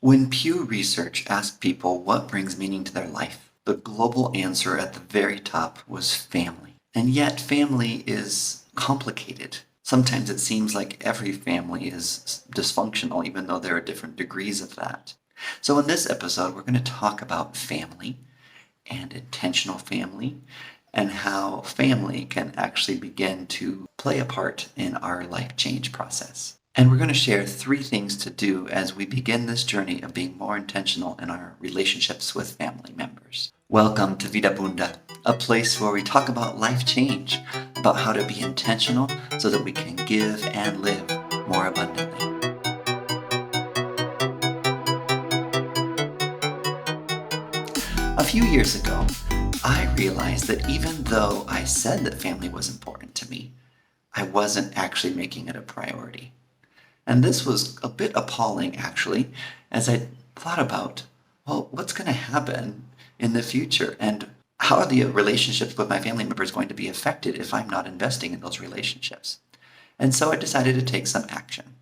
When Pew Research asked people what brings meaning to their life, the global answer at the very top was family. And yet, family is complicated. Sometimes it seems like every family is dysfunctional, even though there are different degrees of that. So, in this episode, we're going to talk about family and intentional family and how family can actually begin to play a part in our life change process. And we're going to share 3 things to do as we begin this journey of being more intentional in our relationships with family members. Welcome to Vida Bunda, a place where we talk about life change, about how to be intentional so that we can give and live more abundantly. A few years ago, I realized that even though I said that family was important to me, I wasn't actually making it a priority. And this was a bit appalling, actually, as I thought about, well, what's going to happen in the future? And how are the relationships with my family members going to be affected if I'm not investing in those relationships? And so I decided to take some action.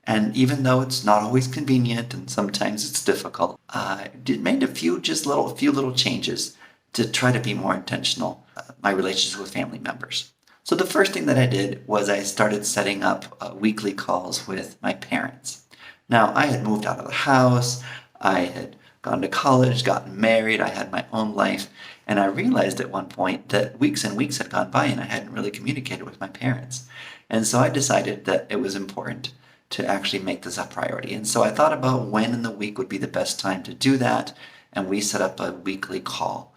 And even though it's not always convenient and sometimes it's difficult, I made a few little changes to try to be more intentional my relationships with family members. So the first thing that I did was I started setting up weekly calls with my parents. Now, I had moved out of the house, I had gone to college, gotten married, I had my own life, and I realized at one point that weeks and weeks had gone by and I hadn't really communicated with my parents. And so I decided that it was important to actually make this a priority. And so I thought about when in the week would be the best time to do that, and we set up a weekly call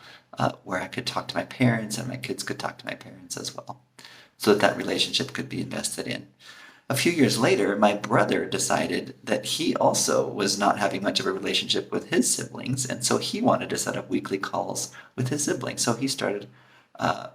where I could talk to my parents and my kids could talk to my parents as well, so that relationship could be invested in. A few years later, my brother decided that he also was not having much of a relationship with his siblings, and so he wanted to set up weekly calls with his siblings. So he started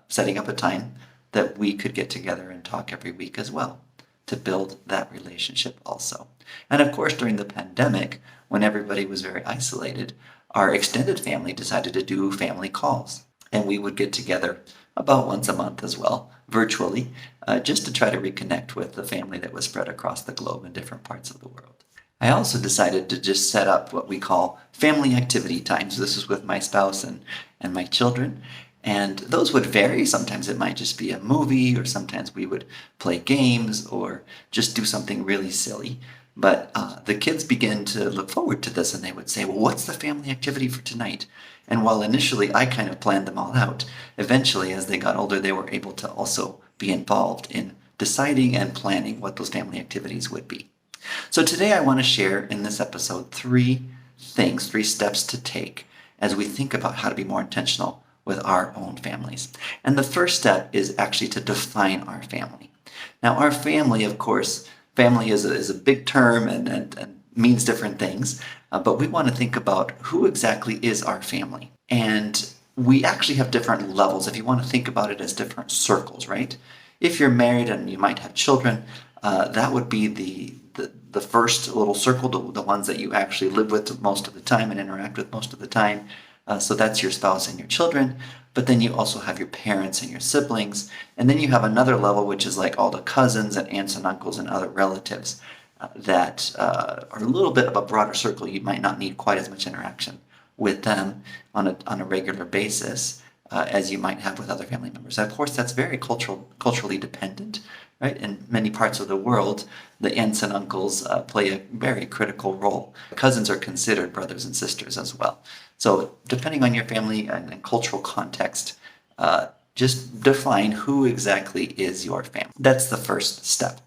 setting up a time that we could get together and talk every week as well, to build that relationship also. And of course, during the pandemic, when everybody was very isolated, our extended family decided to do family calls. And we would get together about once a month as well, virtually, just to try to reconnect with the family that was spread across the globe in different parts of the world. I also decided to just set up what we call family activity times. This is with my spouse and my children. And those would vary. Sometimes it might just be a movie, or sometimes we would play games or just do something really silly. But the kids begin to look forward to this, and they would say, well, what's the family activity for tonight? And while initially I kind of planned them all out, eventually as they got older, they were able to also be involved in deciding and planning what those family activities would be. So today I want to share in this episode 3 steps to take as we think about how to be more intentional with our own families. And the first step is actually to define our family. Now, our family, of course, family is a big term and means different things, but we want to think about who exactly is our family. And we actually have different levels, if you want to think about it as different circles, right? If you're married and you might have children, that would be the first little circle, the ones that you actually live with most of the time and interact with most of the time. So that's your spouse and your children, but then you also have your parents and your siblings, and then you have another level, which is like all the cousins and aunts and uncles and other relatives that are a little bit of a broader circle. You might not need quite as much interaction with them on a regular basis as you might have with other family members. Of course, that's very culturally dependent, right? In many parts of the world, the aunts and uncles play a very critical role. Cousins are considered brothers and sisters as well. So depending on your family and cultural context, just define who exactly is your family. That's the first step.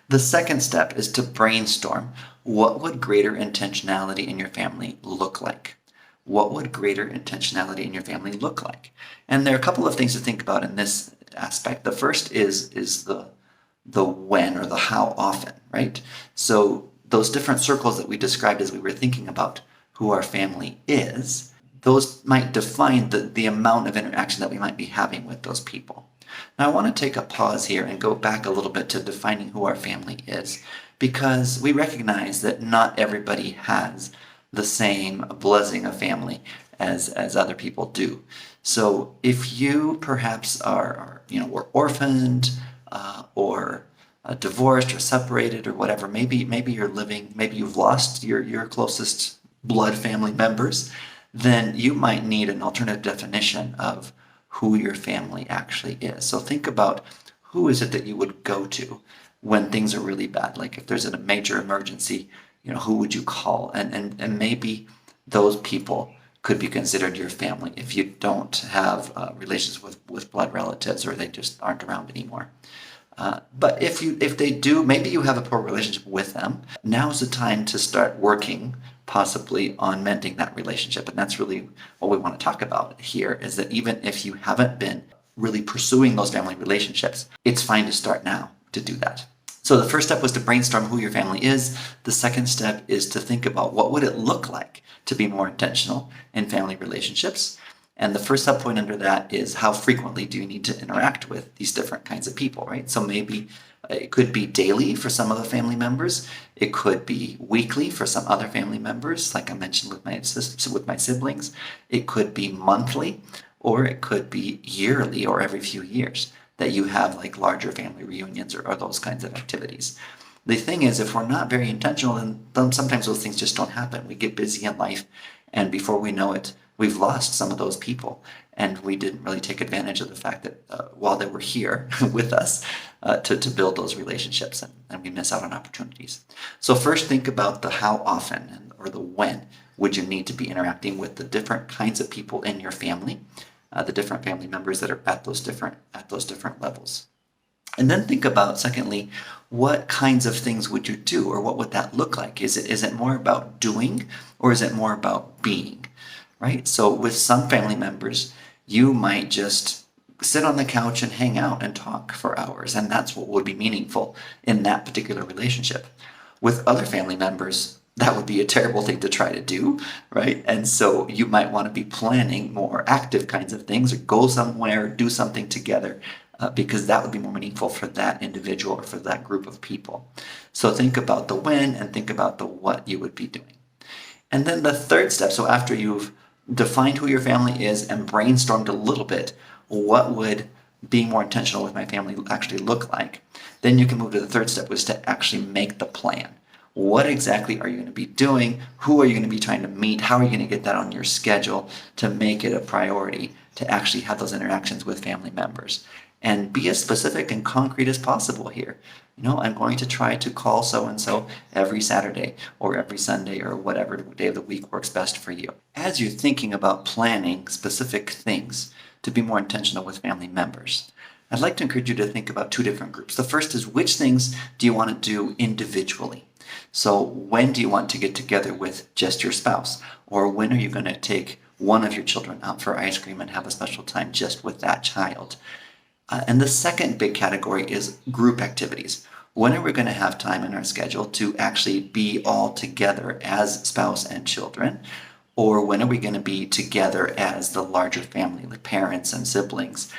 The second step is to brainstorm, what would greater intentionality in your family look like? What would greater intentionality in your family look like? And there are a couple of things to think about in this aspect. The first is the when or the how often, right? So those different circles that we described as we were thinking about who our family is, those might define the amount of interaction that we might be having with those people. Now I want to take a pause here and go back a little bit to defining who our family is, because we recognize that not everybody has the same blessing of family as other people do. So if you perhaps were orphaned or divorced or separated or whatever, maybe you're living, maybe you've lost your closest blood family members, then you might need an alternative definition of who your family actually is. So think about who is it that you would go to when things are really bad. Like if there's a major emergency, who would you call? And maybe those people could be considered your family if you don't have relations with blood relatives or they just aren't around anymore. But if they do, maybe you have a poor relationship with them. Now's the time to start working possibly on mending that relationship. And that's really what we want to talk about here, is that even if you haven't been really pursuing those family relationships, it's fine to start now to do that. So the first step was to brainstorm who your family is. The second step is to think about what would it look like to be more intentional in family relationships. And the first sub point under that is how frequently do you need to interact with these different kinds of people, right? So maybe it could be daily for some of the family members. It could be weekly for some other family members, like I mentioned with my siblings. It could be monthly, or it could be yearly or every few years that you have like larger family reunions or those kinds of activities. The thing is, if we're not very intentional, then sometimes those things just don't happen. We get busy in life, and before we know it, we've lost some of those people, and we didn't really take advantage of the fact that while they were here with us to build those relationships, and we miss out on opportunities. So first think about the how often or the when would you need to be interacting with the different kinds of people in your family, the different family members that are at those different levels. And then think about, secondly, what kinds of things would you do, or what would that look like? Is it more about doing, or is it more about being? Right? So with some family members, you might just sit on the couch and hang out and talk for hours, and that's what would be meaningful in that particular relationship. With other family members, that would be a terrible thing to try to do, right? And so you might want to be planning more active kinds of things, or go somewhere, do something together, because that would be more meaningful for that individual or for that group of people. So think about the when and think about the what you would be doing. And then the third step, so after you've defined who your family is and brainstormed a little bit, what would being more intentional with my family actually look like? Then you can move to the third step, which is to actually make the plan. What exactly are you going to be doing? Who are you going to be trying to meet? How are you going to get that on your schedule to make it a priority to actually have those interactions with family members? And be as specific and concrete as possible here. I'm going to try to call so-and-so every Saturday or every Sunday or whatever day of the week works best for you. As you're thinking about planning specific things to be more intentional with family members, I'd like to encourage you to think about two different groups. The first is, which things do you want to do individually? So when do you want to get together with just your spouse? Or when are you going to take one of your children out for ice cream and have a special time just with that child? And the second big category is group activities. When are we going to have time in our schedule to actually be all together as spouse and children? Or when are we going to be together as the larger family, like parents and siblings,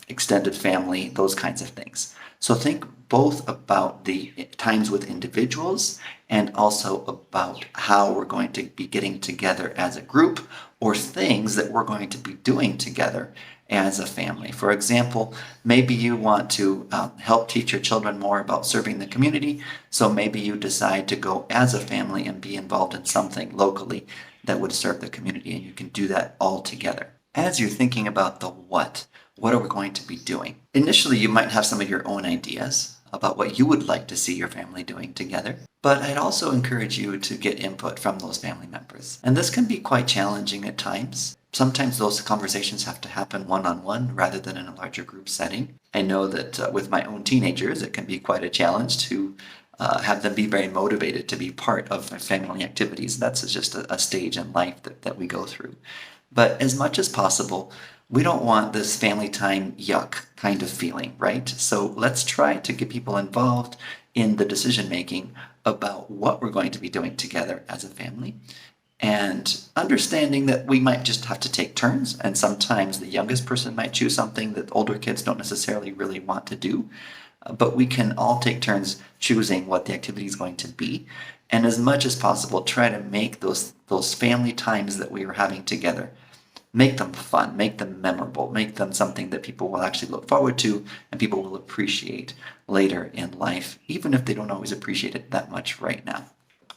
extended family, those kinds of things? So think both about the times with individuals and also about how we're going to be getting together as a group, or things that we're going to be doing together as a family. For example, maybe you want to help teach your children more about serving the community, so maybe you decide to go as a family and be involved in something locally that would serve the community, and you can do that all together. As you're thinking about the what are we going to be doing? Initially, you might have some of your own ideas about what you would like to see your family doing together, but I'd also encourage you to get input from those family members. And this can be quite challenging at times. Sometimes those conversations have to happen one-on-one rather than in a larger group setting. I know that with my own teenagers, it can be quite a challenge to have them be very motivated to be part of family activities. That's just a stage in life that we go through. But as much as possible, we don't want this family time yuck kind of feeling, right? So let's try to get people involved in the decision making about what we're going to be doing together as a family, and understanding that we might just have to take turns, and sometimes the youngest person might choose something that older kids don't necessarily really want to do, but we can all take turns choosing what the activity is going to be, and as much as possible try to make those family times that we are having together, make them fun, make them memorable, make them something that people will actually look forward to and people will appreciate later in life, even if they don't always appreciate it that much right now.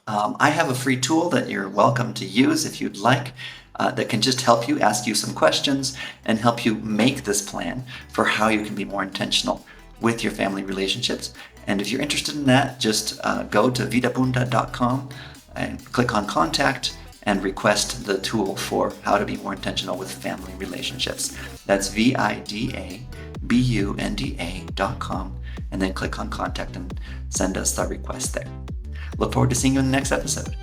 I have a free tool that you're welcome to use if you'd like, that can just help you, ask you some questions, and help you make this plan for how you can be more intentional with your family relationships. And if you're interested in that, just go to vidabunda.com and click on contact and request the tool for how to be more intentional with family relationships. That's vidabunda.com, and then click on contact and send us the request there. Look forward to seeing you in the next episode.